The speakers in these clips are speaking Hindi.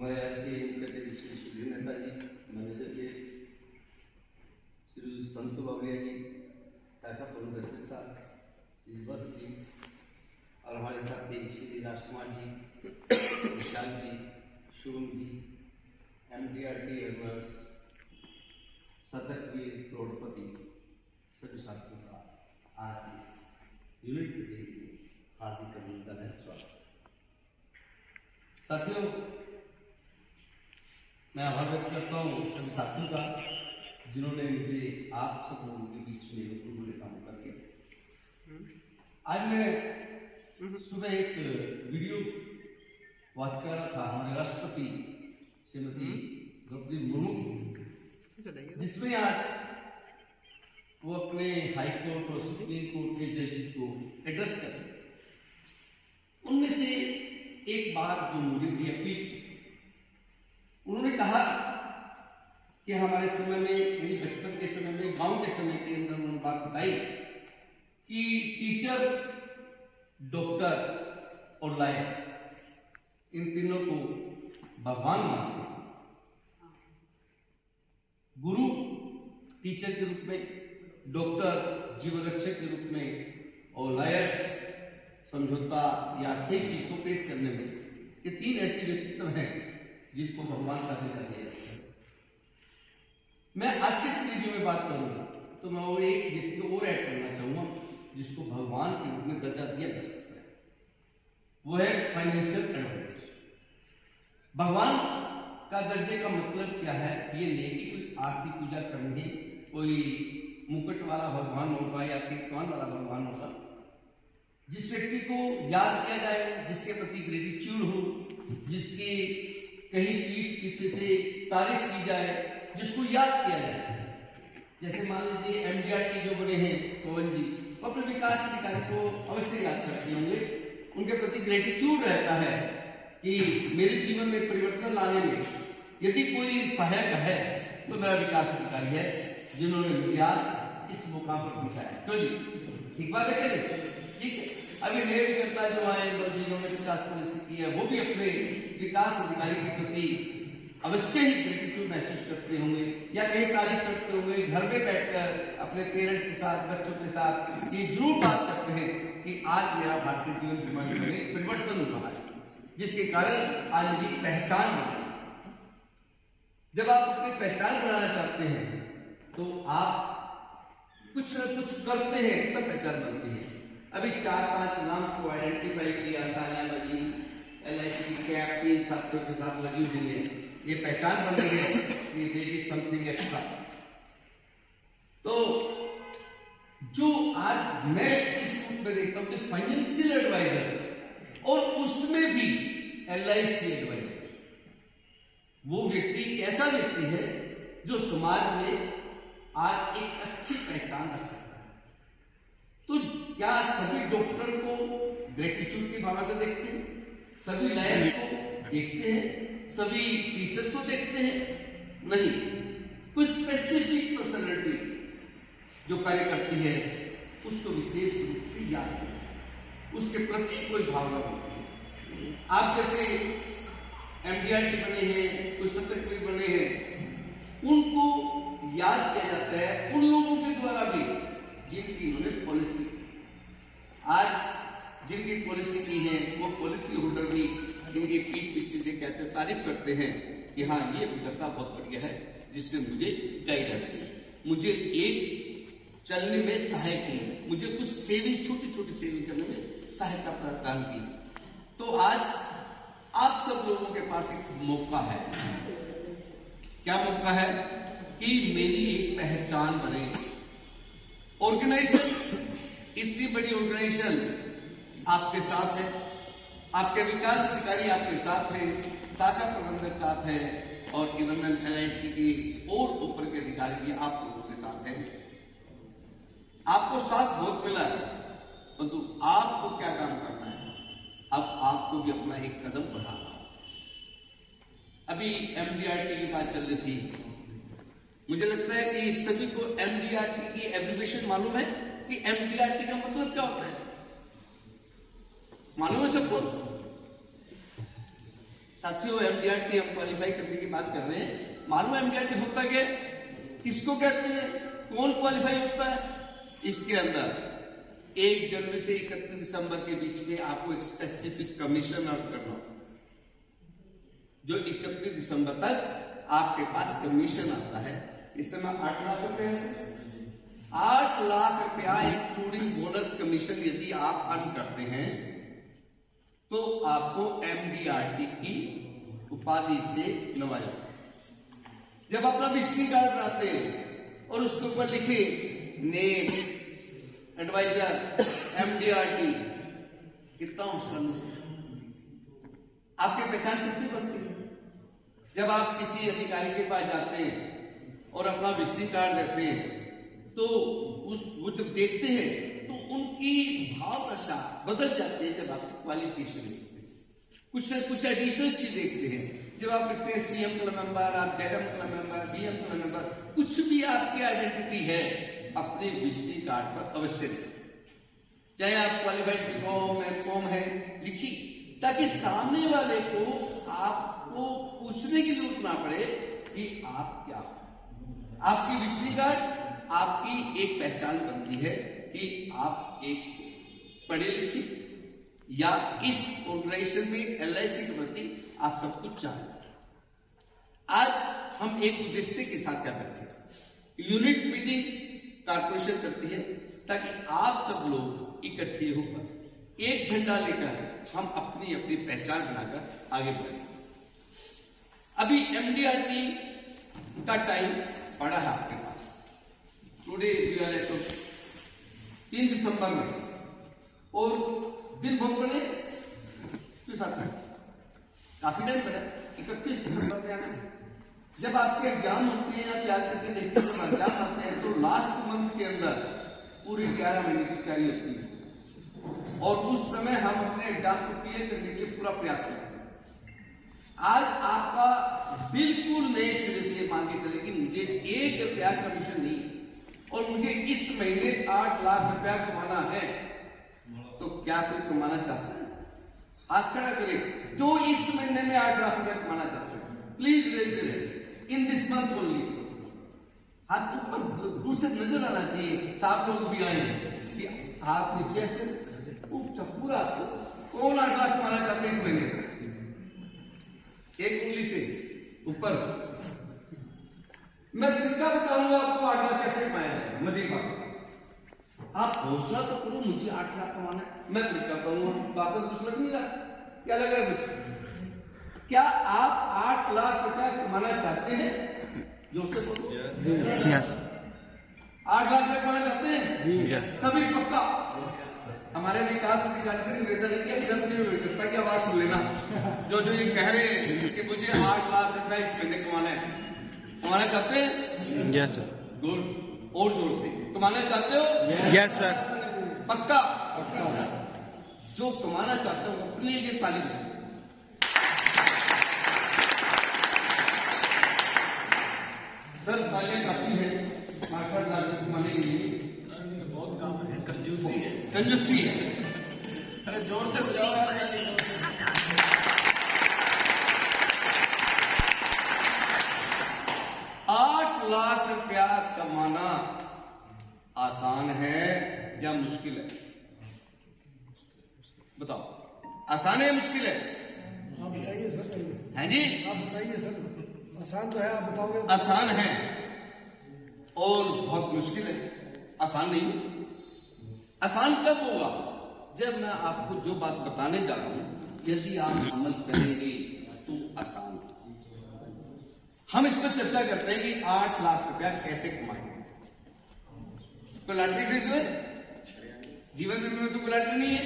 हमारे आज के मुख्य अतिथि श्री सुधीर नेता जी, मैनेजर जी, श्री संत बावरिया जी, शाखा प्रबंधक श्री साहब, श्री वत्स जी और हमारे साथी श्री राजकुमार जी, विशाल जी, शुभम जी, MDRT एडवर्स, शतकवीर करोड़पति, सभी साथियों का आज इस यूनिट के लिए हार्दिक अभिनंदन है, स्वागत। साथियों, मैं आभार व्यक्त करता हूँ सभी साथियों का जिन्होंने मुझे आप सब लोगों के बीच में बोलने का मौका दिया। आज मैं सुबह एक वीडियो वॉच कर रहा था हमारे राष्ट्रपति श्रीमती द्रौपदी मुर्मू की, जिसमें आज वो अपने हाई कोर्ट और सुप्रीम कोर्ट के जजेस को एड्रेस कर रहे। उनमें से एक बात जो मुझे बड़ी अपील की, उन्होंने कहा कि हमारे समय में, यानी बचपन के समय में, गांव के समय के अंदर उन्होंने बात बताई कि टीचर, डॉक्टर और लॉयर्स, इन तीनों को भगवान मानते हैं। गुरु टीचर के रूप में, डॉक्टर जीवन रक्षक के रूप में और लॉयर्स समझौता या सही चीज को पेश करने में, ये तीन ऐसे व्यक्तित्व हैं जिनको भगवान का दर्जा दिया जाता है। मैं आज के इस वीडियो में बात करूंगा तो मैं और एक व्यक्ति को और ऐड करना चाहूंगा जिसको भगवान के रूप में दर्जा दिया जा सकता है, वो है फाइनेंशियल एडवाइजर। भगवान का दर्जे का मतलब क्या है? ये नहीं कि कोई आरती पूजा करनी है, कोई मुकुट वाला भगवान होगा या तीर्थवान वाला भगवान होगा। जिस व्यक्ति को याद किया जाए, जिसके प्रति ग्रेटिट्यूड हो, जिसकी कहीं पीठ पीछे से तारीफ की जाए, जिसको याद किया जाए। जैसे मान लीजिए MDRT जो बने हैं पवन जी, वो अपने विकास अधिकारी को अवश्य याद करते होंगे। उनके प्रति ग्रेटिट्यूड रहता है कि मेरे जीवन में परिवर्तन लाने में यदि कोई सहायक है तो मेरा विकास अधिकारी है, जिन्होंने मुझे आज इस मुकाम पर पहुंचाया। तो जी ठीक बात है क्या? ठीक है। अभी नए विक्रेता जो आए, जिन्होंने 50 पॉलिसी की है, वो भी अपने विकास अधिकारी के प्रति अवश्य ही ग्रेटिट्यूड महसूस करते होंगे या कहीं कार्य करते होंगे, घर में बैठकर अपने पेरेंट्स के साथ, बच्चों के साथ ये जरूर बात करते हैं कि आज मेरा भारतीय जीवन बीमा निगम में परिवर्तन हो रहा है, जिसके कारण आज मेरी पहचान बनी। जब आप अपनी पहचान बनाना चाहते हैं तो आप कुछ न कुछ करते हैं तब पहचान बनती है। अभी 4-5 नाम को आइडेंटिफाई किया, तानिया बाजी, LIC की कैप 3 साथियों के साथ लगी हुई है, ये पहचान बन रही है कि देयर इज समथिंग एक्स्ट्रा। तो जो आज मैं इस रूप में देखता हूं कि फाइनेंशियल एडवाइजर और उसमें भी LIC एडवाइजर, वो व्यक्ति ऐसा व्यक्ति है जो समाज में आज एक अच्छी पहचान रख सकता है। तो क्या सभी डॉक्टर को ग्रेटिट्यूड की भावना से देखते हैं? सभी लॉयर्स को देखते हैं? सभी टीचर्स को देखते हैं? नहीं, कुछ स्पेसिफिक पर्सनालिटी जो कार्य करती है उसको विशेष रूप से याद करते हैं, उसके प्रति कोई भावना होती है। आप जैसे MDRT बने हैं, कुछ शतकवीर बने हैं, उनको याद किया जाता है उन लोगों के द्वारा भी जिनकी उन्होंने पॉलिसी की। आज जिनकी पॉलिसी की है वो पॉलिसी होल्डर भी इनके पीठ पीछे से कहते, तारीफ करते हैं कि हाँ ये विक्रेता बहुत बढ़िया है, जिसने मुझे गाइडेंस दी, मुझे एक चलने में सहायक की, मुझे कुछ सेविंग, छोटी छोटी सेविंग करने में सहायता प्रदान की। तो आज आप सब लोगों के पास एक मौका है। क्या मौका है? कि मेरी एक पहचान बने। ऑर्गेनाइजेशन, इतनी बड़ी ऑर्गेनाइजेशन आपके साथ है, आपके विकास अधिकारी आपके साथ है, शाखा प्रबंधक साथ है और इवन LIC की और ऊपर के अधिकारी भी आप लोगों के साथ हैं। आपको साथ बहुत मिला है, परंतु आपको क्या काम करना है? अब आपको भी अपना एक कदम बढ़ाना। अभी MDRT की बात चल रही थी, मुझे लगता है कि सभी को MDRT की एब्रिविएशन मालूम है कि MDRT का मतलब क्या होता है? मालूम है सबको? साथियों, एमडीआरटी हम क्वालिफाई करने की बात कर रहे हैं। मालूम एमडीआरटी होता क्या, किसको कहते हैं, कौन क्वालिफाई होता है? इसके अंदर 1 जनवरी से 31 दिसंबर के बीच में आपको एक स्पेसिफिक कमीशन अर्न करना, जो 31 दिसंबर तक आपके पास कमीशन आता है। इस समय 8 लाख रुपए है, 8 लाख रुपया इंक्लूडिंग बोनस कमीशन यदि आप अर्न करते हैं तो आपको एमडीआरटी की उपाधि से नवाजा। जब अपना विजिटिंग कार्ड बनाते हैं और उसके ऊपर लिखे नेम, एडवाइजर, एमडीआरटी, कितना आपकी पहचान कितनी बनती है? जब आप किसी अधिकारी के पास जाते हैं और अपना विजिटिंग कार्ड देते हैं तो वो जब देखते हैं तो उनकी भाव दशा बदल जाती है। जब आपकी क्वालिफिकेशन देखते हैं, कुछ एडिशनल चीज देखते हैं। जब आप लिखते हैं सीएम क्लब मेंबर, आप ZM club member, BM club member, कुछ भी आपकी आइडेंटिटी है अपने विजिटिंग कार्ड पर अवश्य लिखें। चाहे आप क्वालिफाइड बीकॉम एमकॉम है, लिखिए, ताकि सामने वाले को आपको पूछने की जरूरत ना पड़े कि आप क्या हो। आपकी विजिटिंग कार्ड आपकी एक पहचान बनती है कि आप एक पढ़े लिखे या इस ऑर्गेनाइजेशन में एलआईसी के प्रति आप सब कुछ जानते हैं। आज हम एक उद्देश्य के साथ क्या करते हैं, यूनिट मीटिंग कारपोरेशन करती है ताकि आप सब लोग इकट्ठे होकर एक झंडा लेकर हम अपनी अपनी पहचान बनाकर आगे बढ़ेंगे। अभी एमडीआरटी का टाइम पड़ा है आपके पास। टुडे वी आर एट 3 दिसंबर में, और दिन बहुत बड़े काफी टाइम पड़ा, 31 दिसंबर में आना। जब आपके एग्जाम होते हैं, आप याद करके देखते हैं, जब एग्जाम आते हैं तो लास्ट मंथ के अंदर पूरी 11 महीने की तैयारी होती है और उस समय हम अपने एग्जाम को क्लियर करने के लिए पूरा प्रयास करते हैं। आज आपका बिल्कुल नए सिरे से मान के चले कि मुझे 1 रुपया कमीशन नहीं और मुझे इस महीने 8 लाख रुपया कमाना है, तो क्या कोई कमाना चाहता है? हाथ खड़ा करें जो इस महीने में 8 लाख रुपया कमाना चाहते हैं। प्लीज रेज करें इन दिस मंथ ओनली। हाथ ऊपर दूर से नजर आना चाहिए, साफ लोग भी आए कि हाथ नीचे से पूरा कौन 8 लाख कमाना चाहते हैं इस महीने? एक उंगली से ऊपर। मैं तरीका बताऊंगा आपको 8 लाख कैसे कमाया है। मजे बात, आप हौसला तो करो, मुझे 8 लाख कमाना है, मैं तरीका बताऊंगा। वापस कुछ लग नहीं रहा, क्या लग रहा है मुझे? क्या आप 8 लाख रुपया कमाना चाहते हैं? जोर से बोलो। 8 लाख रुपया कमाना चाहते हैं सभी? पक्का? हमारे विकास अधिकारी से निवेदन है कि अभियंता की आवाज सुन लेना, जो ये कह रहे हैं कि मुझे 8 लाख रुपया इस महीने कमाना है। कमाना चाहते हैं? Yes sir. गुड, और जोर से कमाना चाहते हो? Yes sir. पक्का? जो कमाना चाहते हो अपने लिए ताली बजाओ। सर तालियां काफी है, मार्कर डालने कमाने के लिए बहुत काम है, कंजूसी है। अरे जोर से बजाओ यार। 8 लाख रुपया कमाना आसान है या मुश्किल है? बताओ, आसान है या मुश्किल है? आप बताइए सर। हैं जी, आप बताइए सर। आसान तो है, आप बताओगे। आसान है और बहुत मुश्किल है। आसान नहीं। आसान कब होगा? जब मैं आपको जो बात बताने जा रहा हूं, यदि आप अमल करेंगे तो आसान। हम इस पर चर्चा करते हैं कि 8 लाख रुपया कैसे कमाएंगे। कोई लॉटरी खरीद लो? जीवन में तो कोई लॉटरी नहीं है।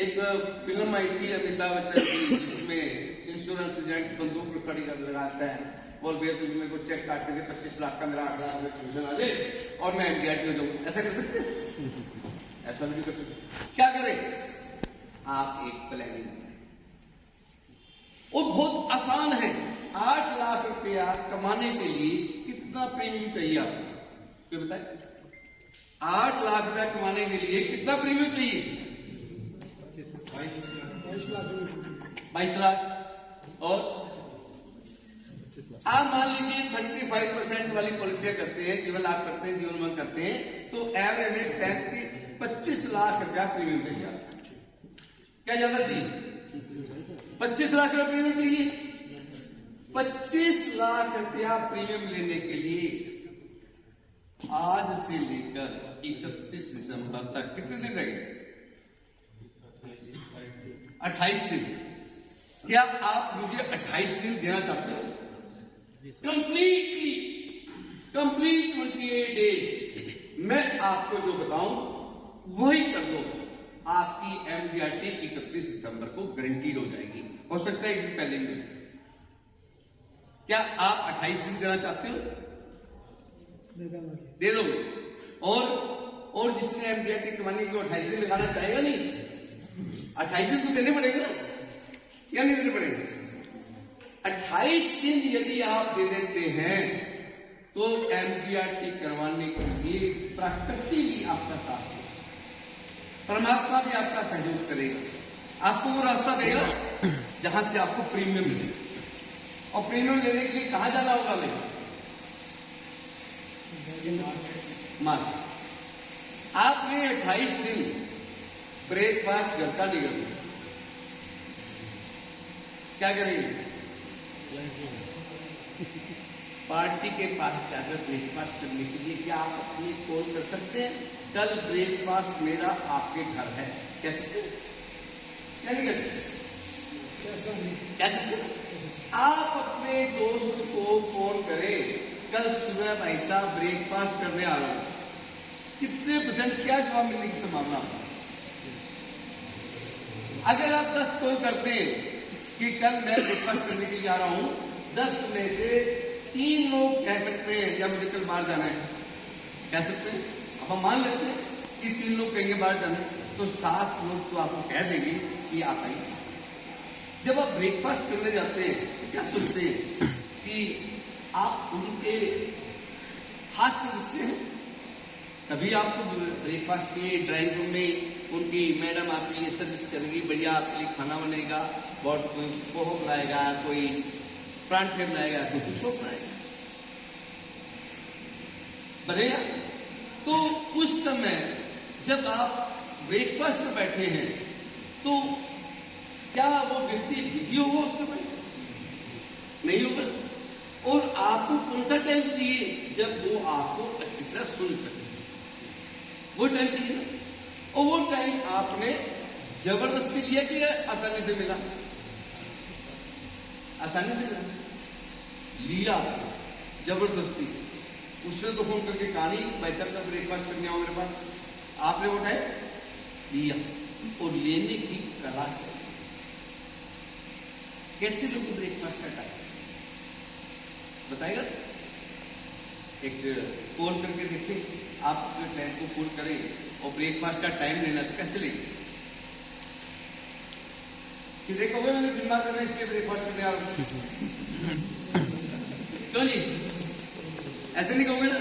एक फिल्म आई थी अमिताभ बच्चन की, जिसमें इंश्योरेंस एजेंट बंदूक पर खड़ी कर लगाता है और भैया तुम मेरे को चेक काट के 25 लाख का मेरा 8 लाख कमीशन आ जाए और मैं एमडीआरटी हो जाऊं। ऐसा कर सकते? ऐसा नहीं कर सकते। क्या करें? आप एक प्लानिंग करें और बहुत आसान है। 8 लाख रुपया कमाने के लिए कितना प्रीमियम चाहिए आपको? ये बताए। 8 लाख रुपया कमाने के लिए कितना प्रीमियम चाहिए? 22 लाख। 22 लाख। और आप मान लीजिए 35% वाली पॉलिसियां करते हैं, जीवन लाभ करते हैं, जीवन बीमा करते हैं, तो एवरेज में 25 लाख रुपया प्रीमियम देगा। क्या ज्यादा चाहिए? 25 लाख रुपया प्रीमियम चाहिए। 25 लाख रुपया प्रीमियम लेने के लिए आज से लेकर 31 दिसंबर तक कितने दिन लगेंगे? 28 दिन। क्या आप मुझे 28 दिन देना चाहते हो? कंप्लीट 28 डेज मैं आपको जो बताऊं वही कर दो, आपकी एमडीआरटी 31 दिसंबर को गारंटीड हो जाएगी। हो सकता है एक दिन पहले में। क्या आप 28 दिन देना चाहते हो? दे दोगे। और जिसने एमडीआरटी कमाने की 28 दिन लगाना चाहेगा नहीं, 28 दिन तो देने पड़ेगा ना, या नहीं देने पड़ेगा? 28 दिन यदि आप दे देते हैं तो एमडीआरटी करवाने के लिए प्रकृति भी आपका साथ देगा, परमात्मा भी आपका सहयोग करेगा, आपको वो रास्ता देगा जहां से आपको प्रीमियम मिलेगा। और प्रीमियम लेने के लिए कहां जाना होगा हमें? मार्केट। आपने 28 दिन ब्रेकफास्ट घर का नहीं करना। क्या करेंगे? पार्टी के पास जाकर ब्रेकफास्ट करने के लिए क्या आप अपनी कॉल कर सकते हैं? कल ब्रेकफास्ट मेरा आपके घर है, कह सकते हैं? क्या नहीं कह सकते? कह सकते? आप अपने दोस्त को फोन करें, कल सुबह भाई साहब ब्रेकफास्ट करने आ रहा हूं, कितने % क्या जवाब मिलने की संभावना? अगर आप 10 कॉल करते हैं कि कल मैं ब्रेकफास्ट करने के लिए आ रहा हूं, 10 में से 3 लोग कह सकते हैं या मुझे कल बाहर जाना है, कह सकते हैं। अब हम मान लेते हैं कि 3 लोग कहेंगे बाहर जाना है, तो 7 लोग तो आपको कह देंगे कि आप आइए। जब आप ब्रेकफास्ट करने जाते हैं तो क्या सोचते हैं कि आप उनके खास सदस्य हैं, तभी आपको ब्रेकफास्ट के ड्राइंग रूम में उनकी मैडम आपके लिए सर्विस करेगी, बढ़िया आपके लिए खाना बनेगा, बहुत कोई पोहा बनाएगा, कोई परांठे बनाएगा, कोई कुछ और बनाएगा, बनेगा। तो उस समय जब आप ब्रेकफास्ट में बैठे हैं तो क्या वो व्यक्ति बिजी होगा उस समय? नहीं होगा। और आपको कौन सा टाइम चाहिए? जब वो आपको अच्छी तरह सुन सके, वो टाइम चाहिए ना। और वो टाइम आपने जबरदस्ती लिया कि आसानी से मिला? आसानी से मिला, लिया जबरदस्ती। उसने तो फोन करके कहा नहीं भाई साहब का ब्रेकफास्ट करने आओ मेरे पास, आपने वो टाइम लिया। और लेने की कला चाहिए। कैसे लोग ब्रेकफास्ट का टाइम बताएगा? एक कॉल करके देखिए, आप अपने फ्रेंड को कॉल करें और ब्रेकफास्ट का टाइम लेना तो कैसे लेंगे? सीधे कहोगे मैंने बीमार करना है इसलिए ब्रेकफास्ट करने आ रहा हूं। क्यों जी? ऐसे नहीं कहोगे ना?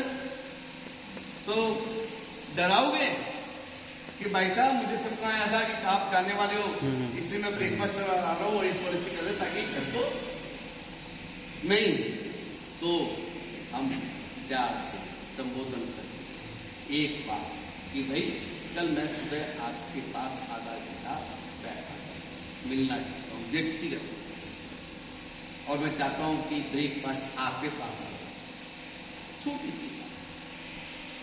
तो डराओगे कि भाई साहब मुझे सपना आया था कि आप जाने वाले हो, इसलिए मैं ब्रेकफास्ट कर रहा हूं और एक पॉलिसी कर दे ताकि घर को नहीं। तो हम प्यार से संबोधन करें एक बात कि भाई कल मैं सुबह आपके पास आधा घंटा बैठा मिलना चाहता हूं व्यक्तिगत, और मैं चाहता हूं कि ब्रेकफास्ट आपके पास हो। छोटी सी बात,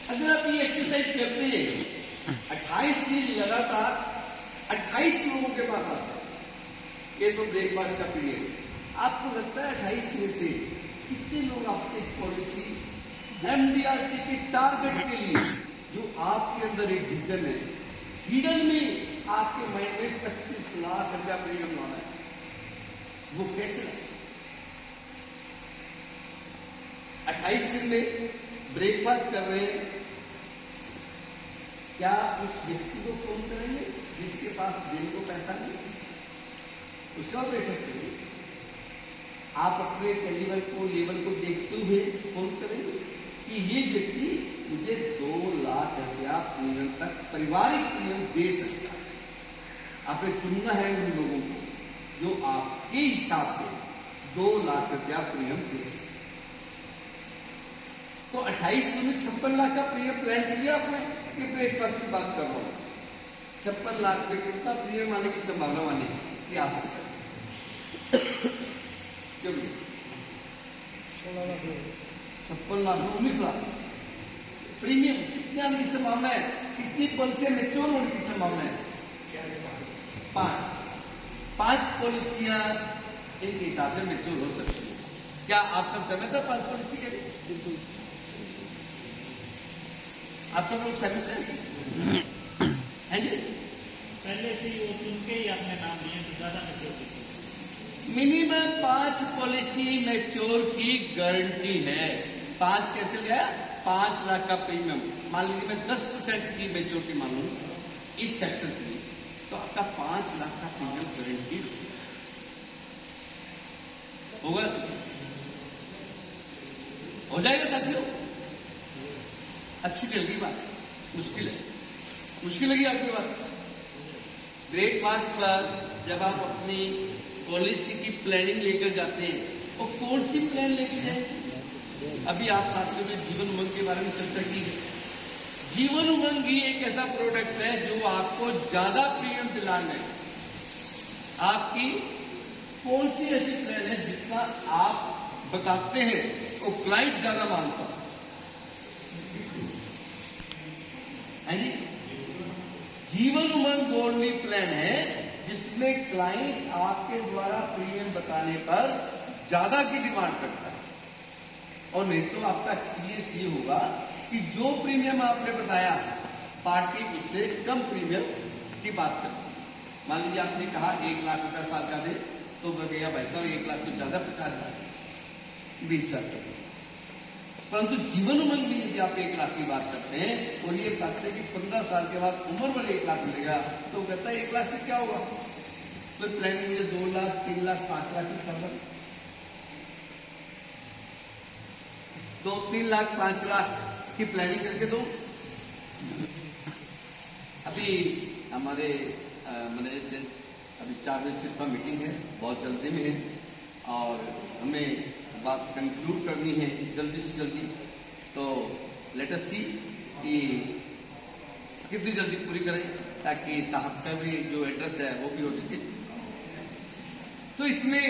अगर आप ये एक्सरसाइज करते हैं 28 दिन लगातार 28 लोगों के पास आता है, ये तो ब्रेकफास्ट का पीरियड, आपको लगता है 28 में से कितने लोग आपसे पॉलिसी एमडीआरटी के टारगेट के लिए जो आपके अंदर एक विजन है, हिडन में आपके माइंड में 25 लाख रुपया प्रीमियम लाना है, वो कैसे लगे? 28 दिन में ब्रेकफास्ट कर रहे हैं, क्या उस व्यक्ति को फोन करेंगे जिसके पास देने को पैसा नहीं, उसका ब्रेकफास्ट करेंगे? आप अपने कैलिबर को लेवल को देखते हुए फोन करेंगे कि ये व्यक्ति मुझे 2 लाख रुपया प्रीमियम तक पारिवारिक प्रीमियम दे सकता है। आपने चुनना है उन लोगों को जो आपके हिसाब से 2 लाख रुपया प्रीमियम दे सकते। तो 28 में 56 लाख का प्रीमियम प्लान कर लिया आपने, कि ब्रेकफास्ट की बात कर रहा हूं। 56 लाख पे कितना प्रीमियम आने की संभावना मानी कि आ सकता है? क्यों? 16 लाख 56 लाख 19 लाख प्रीमियम कितने आने की संभावना है? कितनी पॉलिसी मैच्योर होने की संभावना है? 5 पॉलिसियां इनके हिसाब से मैच्योर हो सकती है। क्या आप सब सहमत है 5 पॉलिसी के लिए? बिल्कुल। आप सब लोग सहमत हैं? हैं जी? पहले से ही वो चुन के ही आपने नाम लिए तो ज्यादा मैच्योर की। मिनिमम 5 पॉलिसी मैच्योर की गारंटी है। 5 कैसे लिया? 5 लाख का प्रीमियम। मान लीजिए मैं 10% की मैच्योरिटी मानूं इस सेक्टर के लिए, तो आपका 5 लाख का प्रीमियम गारंटी होगा। हो जाएगा साथियों? अच्छी लगी बात? मुश्किल है? मुश्किल लगी आपकी बात? ब्रेकफास्ट पर जब आप अपनी पॉलिसी की प्लानिंग लेकर जाते हैं, तो कौन सी प्लान लेकर जाएंगे? अभी आप साथियों ने जीवन उमंग के बारे में चर्चा की है। जीवन उमंग ही एक ऐसा प्रोडक्ट है जो आपको ज्यादा प्रीमियम दिलाने है। आपकी कौन सी ऐसी प्लान है जितना आप बताते हैं वो क्लाइंट ज्यादा मानता है जी? जीवन उमंग गोल्ड प्लान है जिसमें क्लाइंट आपके द्वारा प्रीमियम बताने पर ज्यादा की डिमांड करता है। और नहीं तो आपका एक्सपीरियंस ये होगा कि जो प्रीमियम आपने बताया पार्टी उससे कम प्रीमियम की बात करती है। मान लीजिए आपने कहा 1 लाख रुपया साल का दे, तो भैया भाई साहब 1 लाख तो ज्यादा, 50 साल 20 साल। परंतु जीवन उमंग में यदि आप 1 लाख की बात करते हैं और ये कहते हैं कि 15 साल के बाद उम्र वाले 1 लाख मिलेगा, तो कहता है 1 लाख से क्या होगा? तो प्लानिंग मुझे 2 लाख 3 लाख 5 लाख की क्षमता, 2-3 लाख 5 लाख की प्लानिंग करके दो। अभी हमारे मैनेजर से अभी 4 बजे सिर्फ मीटिंग है, बहुत जल्दी में है और हमें बात कंक्लूड करनी है जल्दी से जल्दी। तो लेट अस सी कि कितनी जल्दी पूरी करें ताकि साहब का भी जो एड्रेस है वो भी हो सके। तो इसमें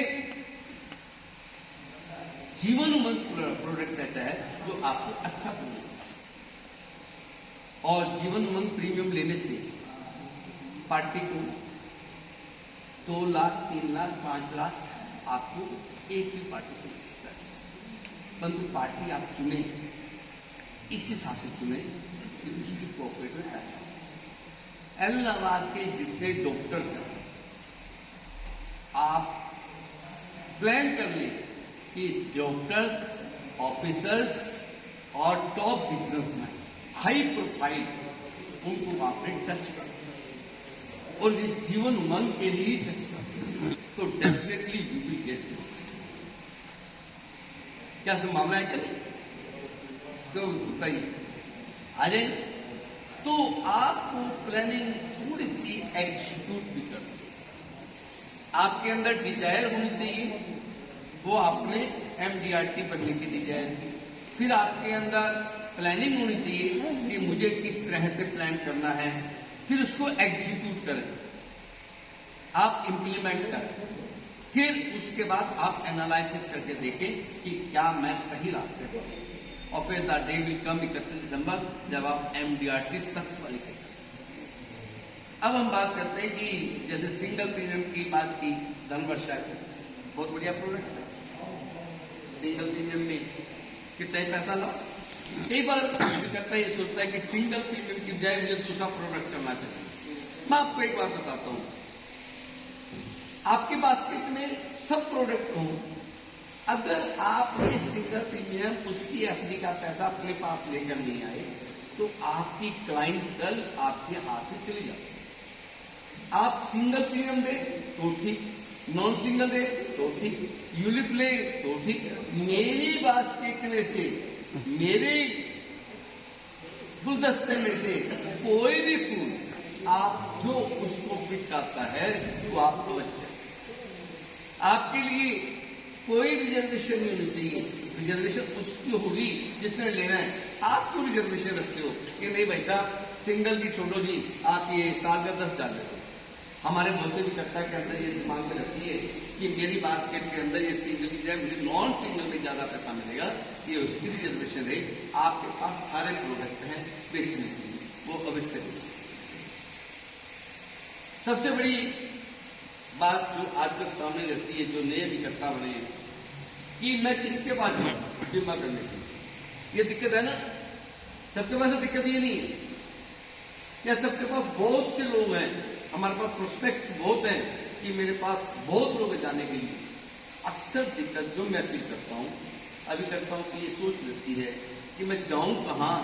जीवन उमंग प्रोडक्ट ऐसा है जो आपको अच्छा प्रीमियम, और जीवन उमंग प्रीमियम लेने से पार्टी को 2 लाख 3 लाख 5 लाख आपको एक भी पार्टी से मिल सकता है। परंतु पार्टी आप चुने इस हिसाब से चुने कि उसकी पॉकेट में पैसा। इलाहाबाद के जितने डॉक्टर्स हैं आप प्लान कर ले कि डॉक्टर्स, ऑफिसर्स और टॉप बिजनेसमैन हाई प्रोफाइल उनको आपने टच कर और ये जीवन उमंग के लिए टच कर, तो definitely you will get business. क्या संभावना है? क्या नहीं? तो बताइए, आ जाए। तो आपको प्लानिंग थोड़ी सी एग्जीक्यूट भी करनी है। आपके अंदर डिजायर होनी चाहिए, वो आपने MDRT बनने की डिजायर की। फिर आपके अंदर प्लानिंग होनी चाहिए कि मुझे किस तरह से प्लान करना है, फिर उसको एग्जीक्यूट करें, आप इंप्लीमेंट करें। फिर उसके बाद आप एनालिसिस करके देखें कि क्या मैं सही रास्ते पर हूं, और फिर द डे विल कम 31 दिसंबर जब आप MDRT तक क्वालिफाई कर सकते हैं। अब हम बात करते हैं कि जैसे सिंगल प्रीमियम की बात की, धनवर्षा की बहुत बढ़िया प्रोडक्ट है। सिंगल प्रीमियम में कितना ही पैसा लो, कई बार करता है ये सोचता है कि सिंगल प्रीमियम की बजाय मुझे दूसरा प्रोडक्ट करना चाहिए। मैं आपको एक बात बताता हूं, आपके बास्केट में सब प्रोडक्ट हो, अगर आपने सिंगल प्रीमियम उसकी FD का पैसा अपने पास लेकर नहीं आए तो आपकी क्लाइंटल आपके हाथ से चली जाती है। आप सिंगल प्रीमियम दे तो ठीक, नॉन सिंगल दे तो ठीक, यूलिप ले तो ठीक, मेरी बास्केट में से, मेरे गुलदस्ते में से कोई भी फूल आप जो उसको फिट करता है तो आप अवश्य आपके लिए कोई रिजर्वेशन नहीं होनी चाहिए। रिजर्वेशन उसकी होगी जिसने लेना है। आप क्यों रिजर्वेशन रखते हो कि नहीं भाई साहब सिंगल की छोड़ो जी, आप ये साल का 10 चार्ज रखो। हमारे बोलते भी करता के अंदर ये दिमाग में रखती है कि मेरी बास्केट के अंदर ये सिंगल की जाए, मुझे नॉन सिंगल में ज्यादा पैसा मिलेगा, ये उसकी रिजर्वेशन है। आपके पास सारे प्रोडक्ट हैं बेचने के लिए, वो अवश्य बेचना चाहिए। सबसे बड़ी बात जो आजकल सामने रहती है, जो नए अभिकर्ता बने हैं, कि मैं किसके पास जाऊं बीमा करने के लिए, ये दिक्कत है ना। सबके पास दिक्कत ये नहीं है, या सबके पास बहुत से लोग हैं, हमारे पास प्रोस्पेक्ट्स बहुत हैं कि मेरे पास बहुत लोग हैं जाने के लिए। अक्सर दिक्कत जो मैं फील करता हूं, अभी करता हूं कि ये सोच रहती है कि मैं जाऊं कहां,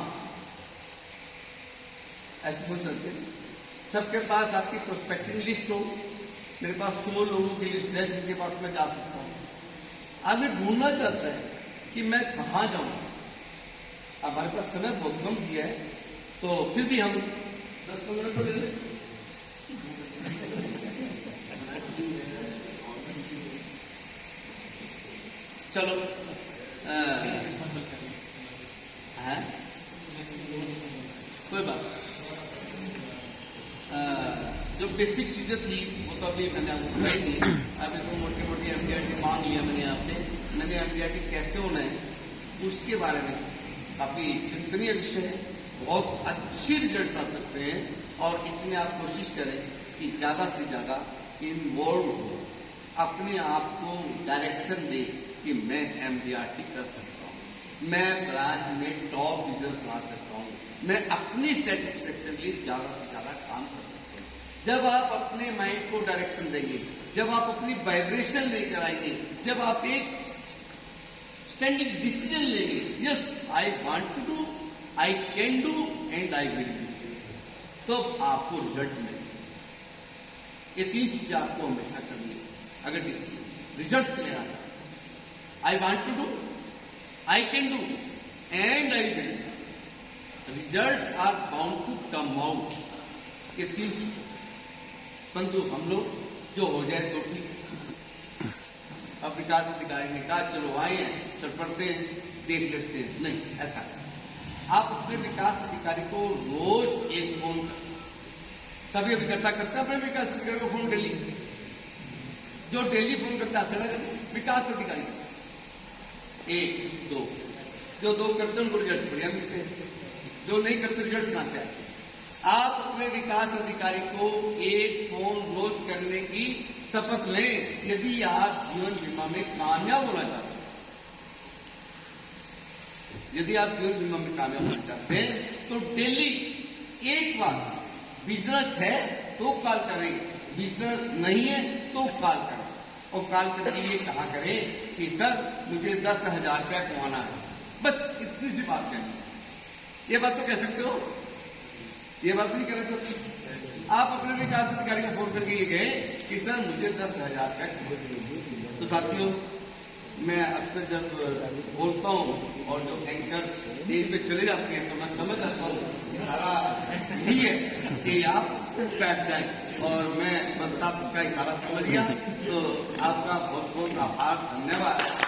ऐसी सोच रखते हैं। सबके पास आपकी प्रोस्पेक्टिंग लिस्ट हो, मेरे पास 100 लोगों की लिस्ट है जिनके पास मैं जा सकता हूं। आगे ढूंढना चाहता है कि मैं कहां जाऊं। हमारे पास समय बहुत कम दिया है, तो फिर भी हम 10-15 मिनट तो ले लें। चलो है कोई बात। जो बेसिक चीजें थी वो तो अभी मैंने आपको बताई नहीं। अभी तो मोटी मोटी एमडीआरटी मांग लिया मैंने आपसे। मैंने एमडीआरटी कैसे होना है उसके बारे में काफी चिंतनीय विषय है। बहुत अच्छी रिजल्ट्स आ सकते हैं और इसमें आप कोशिश करें कि ज्यादा से ज्यादा इन्वॉल्व हो, अपने आप को डायरेक्शन दे कि मैं एमडीआरटी कर सकता हूँ, मैं ब्रांच में टॉप बिजनेस ला सकता हूँ, मैं अपनी सेटिस्फेक्शन के लिए ज्यादा से ज्यादा काम कर सकता हूँ। जब आप अपने माइंड को डायरेक्शन देंगे, जब आप अपनी वाइब्रेशन लेकर आएंगे, जब आप एक स्टैंडिंग डिसीजन लेंगे, yes I want to do, I can do and I will do, तो आपको रिजल्ट मिलेगा। ये 3 चीजें आपको हमेशा करनी है अगर रिजल्ट लेना चाहते। I want to do, I can do and I will do. Results are bound to come out. ये 3 चीजें, परंतु हम लोग जो हो जाए तो ठीक। अब विकास अधिकारी ने कहा चलो आए हैं, चल पढ़ते हैं, देख लेते हैं, नहीं ऐसा नहीं। आप अपने विकास अधिकारी को रोज एक फोन करें। सभी अभिकर्ता करते हैं अपने विकास अधिकारी को फोन डेली। जो डेली फोन करता है करें विकास अधिकारी 1-2, जो 2 करते हैं उनको रिजल्ट बढ़िया मिलते हैं, जो नहीं करते रिजल्ट कहां से आए। आप अपने विकास अधिकारी को एक फोन रोज करने की शपथ लें यदि आप जीवन बीमा में कामयाब होना चाहते हैं। यदि आप जीवन बीमा में कामयाब होना चाहते हैं तो डेली एक बार, बिजनेस है तो कॉल करें, बिजनेस नहीं है तो कॉल करें। और कॉल करके ये कहा करें कि सर मुझे 10,000 रुपया कमाना है, बस इतनी सी बात करें। ये बात तो कह सकते हो, ये बात नहीं कह सकते। आप अपने विकास अधिकारी को फोन करके ये कहे कि सर मुझे 10,000 रुपया। तो साथियों, मैं अक्सर जब बोलता हूँ और जो एंकर्स स्टेज पे चले जाते हैं तो मैं समझ आता हूँ सारा यही है कि आप बैठ जाए, और मैं बस आपका इशारा समझ गया। तो आपका बहुत बहुत आभार, धन्यवाद।